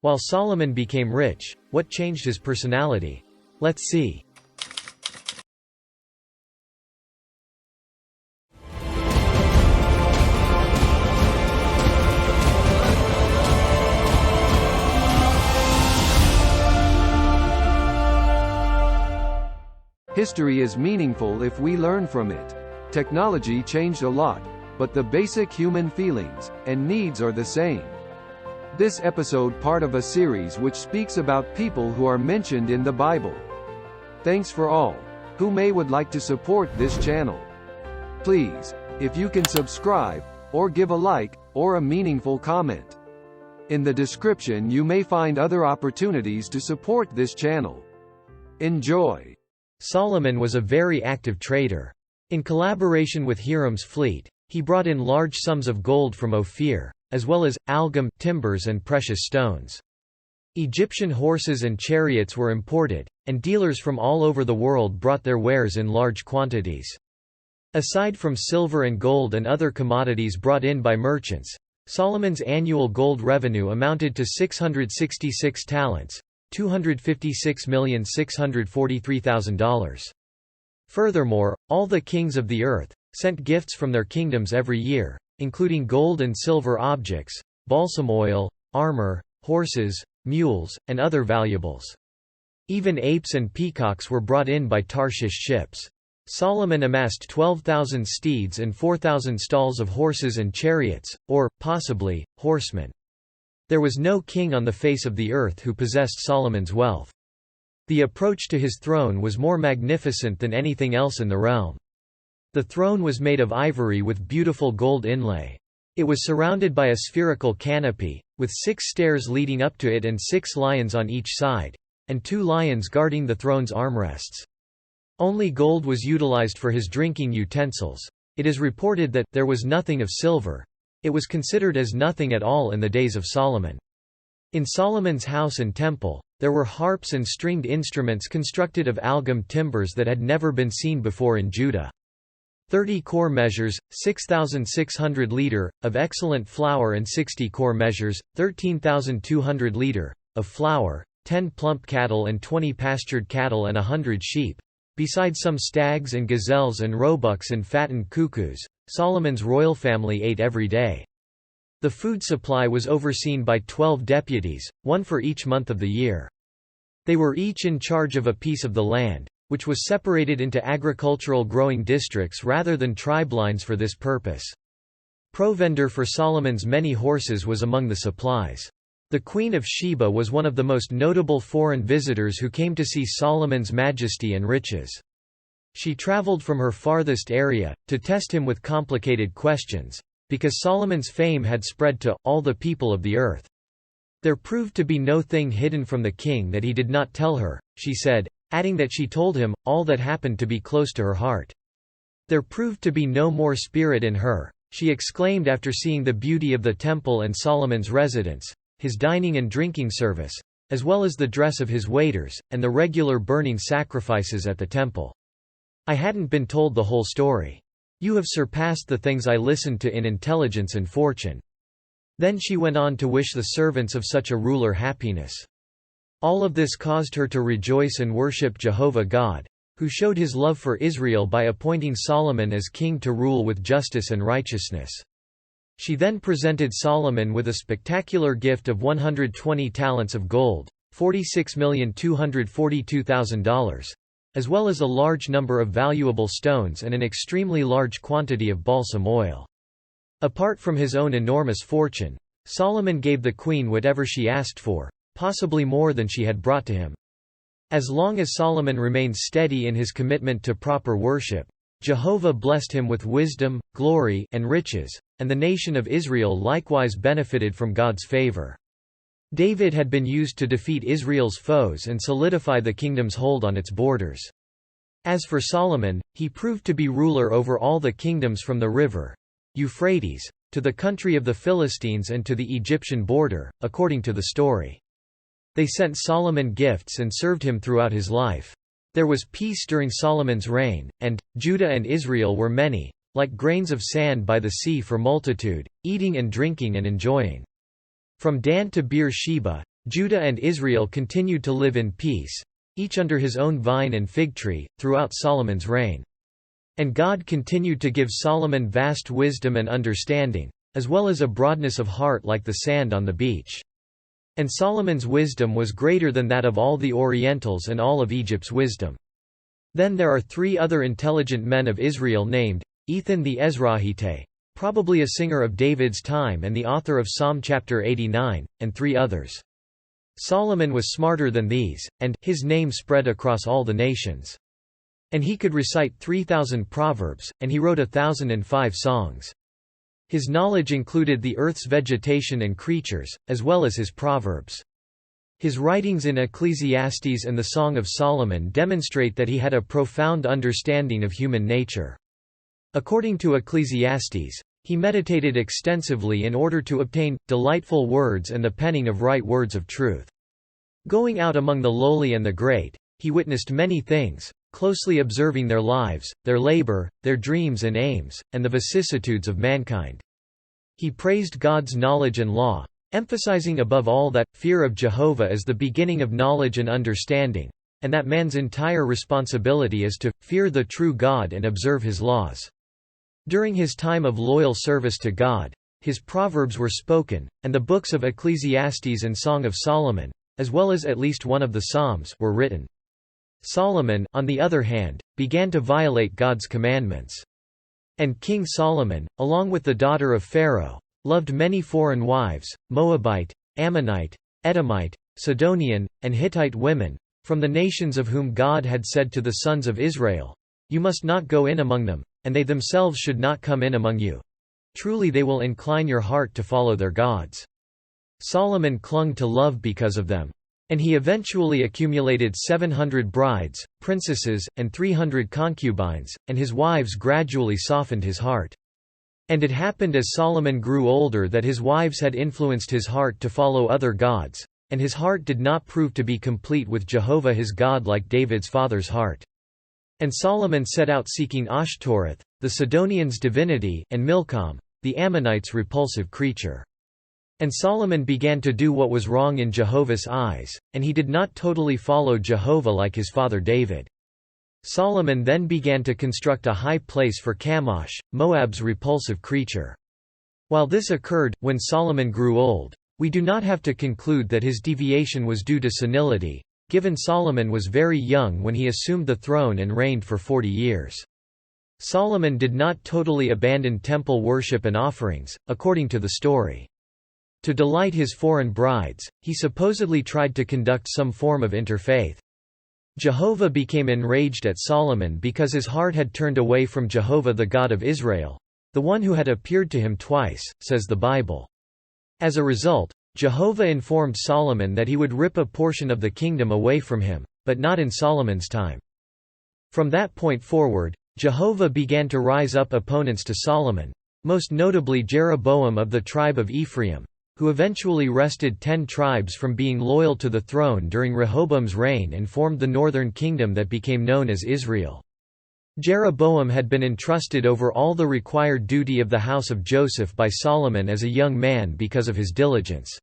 While Solomon became rich, what changed his personality? Let's see. History is meaningful if we learn from it. Technology changed a lot, but the basic human feelings and needs are the same. This episode part of a series which speaks about people who are mentioned in the Bible. Thanks for all who would like to support this channel. Please, if you can subscribe, or give a like, or a meaningful comment. In the description you may find other opportunities to support this channel. Enjoy. Solomon was a very active trader. In collaboration with Hiram's fleet, he brought in large sums of gold from Ophir, as well as algum, timbers and precious stones. Egyptian horses and chariots were imported, and dealers from all over the world brought their wares in large quantities. Aside from silver and gold and other commodities brought in by merchants, Solomon's annual gold revenue amounted to 666 talents, $256,643,000. Furthermore, all the kings of the earth sent gifts from their kingdoms every year, including gold and silver objects, balsam oil, armor, horses, mules, and other valuables. Even apes and peacocks were brought in by Tarshish ships. Solomon amassed 12,000 steeds and 4,000 stalls of horses and chariots, or, possibly, horsemen. There was no king on the face of the earth who possessed Solomon's wealth. The approach to his throne was more magnificent than anything else in the realm. The throne was made of ivory with beautiful gold inlay. It was surrounded by a spherical canopy, with 6 stairs leading up to it and 6 lions on each side, and 2 lions guarding the throne's armrests. Only gold was utilized for his drinking utensils. It is reported that there was nothing of silver. It was considered as nothing at all in the days of Solomon. In Solomon's house and temple, there were harps and stringed instruments constructed of algum timbers that had never been seen before in Judah. 30 core measures, 6,600 liter, of excellent flour and 60 core measures, 13,200 liter, of flour, 10 plump cattle and 20 pastured cattle and 100 sheep. Besides some stags and gazelles and roebucks and fattened cuckoos, Solomon's royal family ate every day. The food supply was overseen by 12 deputies, one for each month of the year. They were each in charge of a piece of the land, which was separated into agricultural growing districts rather than tribe lines for this purpose. Provender for Solomon's many horses was among the supplies. The Queen of Sheba was one of the most notable foreign visitors who came to see Solomon's majesty and riches. She traveled from her farthest area, to test him with complicated questions, because Solomon's fame had spread to all the people of the earth. There proved to be no thing hidden from the king that he did not tell her, she said, adding that she told him all that happened to be close to her heart. There proved to be no more spirit in her, she exclaimed after seeing the beauty of the temple and Solomon's residence, his dining and drinking service, as well as the dress of his waiters, and the regular burning sacrifices at the temple. I hadn't been told the whole story. You have surpassed the things I listened to in intelligence and fortune. Then she went on to wish the servants of such a ruler happiness. All of this caused her to rejoice and worship Jehovah God, who showed his love for Israel by appointing Solomon as king to rule with justice and righteousness. She then presented Solomon with a spectacular gift of 120 talents of gold, $46,242,000. As well as a large number of valuable stones and an extremely large quantity of balsam oil. Apart from his own enormous fortune, Solomon gave the queen whatever she asked for, possibly more than she had brought to him. As long as Solomon remained steady in his commitment to proper worship, Jehovah blessed him with wisdom, glory, and riches, and the nation of Israel likewise benefited from God's favor. David had been used to defeat Israel's foes and solidify the kingdom's hold on its borders. As for Solomon, he proved to be ruler over all the kingdoms from the river Euphrates to the country of the Philistines and to the Egyptian border, according to the story. They sent Solomon gifts and served him throughout his life. There was peace during Solomon's reign, and Judah and Israel were many, like grains of sand by the sea for multitude, eating and drinking and enjoying. From Dan to Beer-sheba, Judah and Israel continued to live in peace, each under his own vine and fig tree, throughout Solomon's reign. And God continued to give Solomon vast wisdom and understanding, as well as a broadness of heart like the sand on the beach. And Solomon's wisdom was greater than that of all the Orientals and all of Egypt's wisdom. Then there are 3 other intelligent men of Israel named Ethan the Ezrahite, probably a singer of David's time and the author of Psalm chapter 89, and 3 others. Solomon was smarter than these, and his name spread across all the nations. And he could recite 3,000 proverbs, and he wrote 1,005 songs. His knowledge included the earth's vegetation and creatures, as well as his proverbs. His writings in Ecclesiastes and the Song of Solomon demonstrate that he had a profound understanding of human nature. According to Ecclesiastes, he meditated extensively in order to obtain delightful words and the penning of right words of truth. Going out among the lowly and the great, he witnessed many things, closely observing their lives, their labor, their dreams and aims, and the vicissitudes of mankind. He praised God's knowledge and law, emphasizing above all that fear of Jehovah is the beginning of knowledge and understanding, and that man's entire responsibility is to fear the true God and observe his laws. During his time of loyal service to God, his proverbs were spoken, and the books of Ecclesiastes and Song of Solomon, as well as at least one of the Psalms, were written. Solomon, on the other hand, began to violate God's commandments. And King Solomon, along with the daughter of Pharaoh, loved many foreign wives, Moabite, Ammonite, Edomite, Sidonian, and Hittite women, from the nations of whom God had said to the sons of Israel, "You must not go in among them, and they themselves should not come in among you. Truly they will incline your heart to follow their gods." Solomon clung to love because of them. And he eventually accumulated 700 brides, princesses, and 300 concubines, and his wives gradually softened his heart. And it happened as Solomon grew older that his wives had influenced his heart to follow other gods, and his heart did not prove to be complete with Jehovah his God like David's father's heart. And Solomon set out seeking Ashtoreth, the Sidonians' divinity, and Milcom, the Ammonites' repulsive creature. And Solomon began to do what was wrong in Jehovah's eyes, and he did not totally follow Jehovah like his father David. Solomon then began to construct a high place for Chemosh, Moab's repulsive creature. While this occurred, when Solomon grew old, we do not have to conclude that his deviation was due to senility, given Solomon was very young when he assumed the throne and reigned for 40 years. Solomon did not totally abandon temple worship and offerings, according to the story. To delight his foreign brides, he supposedly tried to conduct some form of interfaith. Jehovah became enraged at Solomon because his heart had turned away from Jehovah the God of Israel, the one who had appeared to him twice, says the Bible. As a result, Jehovah informed Solomon that he would rip a portion of the kingdom away from him, but not in Solomon's time. From that point forward, Jehovah began to rise up opponents to Solomon, most notably Jeroboam of the tribe of Ephraim, who eventually wrested 10 tribes from being loyal to the throne during Rehoboam's reign and formed the northern kingdom that became known as Israel. Jeroboam had been entrusted over all the required duty of the house of Joseph by Solomon as a young man because of his diligence.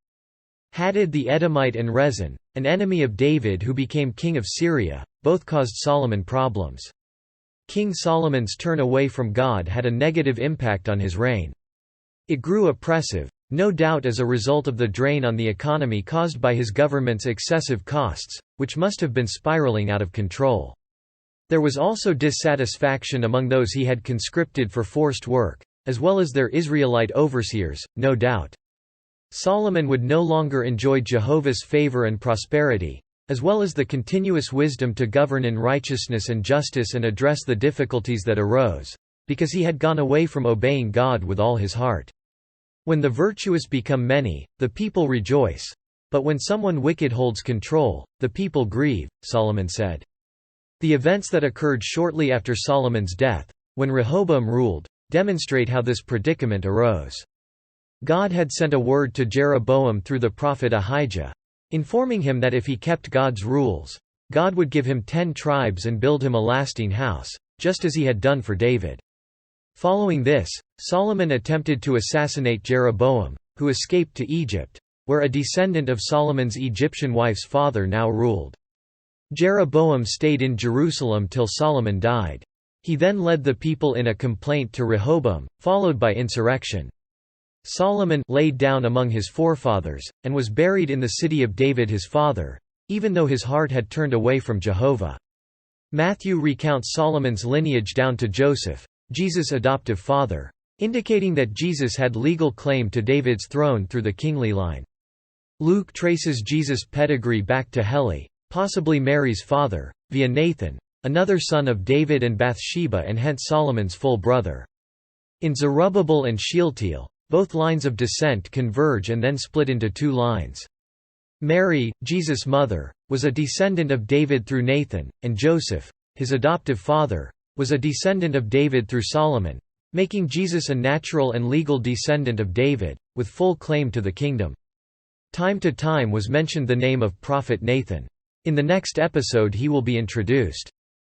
Hadad the Edomite and Rezin, an enemy of David who became king of Syria, both caused Solomon problems. King Solomon's turn away from God had a negative impact on his reign. It grew oppressive, no doubt as a result of the drain on the economy caused by his government's excessive costs, which must have been spiraling out of control. There was also dissatisfaction among those he had conscripted for forced work, as well as their Israelite overseers, no doubt. Solomon would no longer enjoy Jehovah's favor and prosperity, as well as the continuous wisdom to govern in righteousness and justice and address the difficulties that arose, because he had gone away from obeying God with all his heart. When the virtuous become many, the people rejoice. But when someone wicked holds control, the people grieve, Solomon said. The events that occurred shortly after Solomon's death, when Rehoboam ruled, demonstrate how this predicament arose. God had sent a word to Jeroboam through the prophet Ahijah, informing him that if he kept God's rules, God would give him 10 tribes and build him a lasting house, just as he had done for David. Following this, Solomon attempted to assassinate Jeroboam, who escaped to Egypt, where a descendant of Solomon's Egyptian wife's father now ruled. Jeroboam stayed in Jerusalem till Solomon died. He then led the people in a complaint to Rehoboam, followed by insurrection. Solomon laid down among his forefathers, and was buried in the city of David his father, even though his heart had turned away from Jehovah. Matthew recounts Solomon's lineage down to Joseph, Jesus' adoptive father, indicating that Jesus had legal claim to David's throne through the kingly line. Luke traces Jesus' pedigree back to Heli, possibly Mary's father, via Nathan, another son of David and Bathsheba and hence Solomon's full brother. In Zerubbabel and Shealtiel, both lines of descent converge and then split into two lines. Mary, Jesus' mother, was a descendant of David through Nathan, and Joseph, his adoptive father, was a descendant of David through Solomon, making Jesus a natural and legal descendant of David, with full claim to the kingdom. Time to time was mentioned the name of prophet Nathan. In the next episode he will be introduced.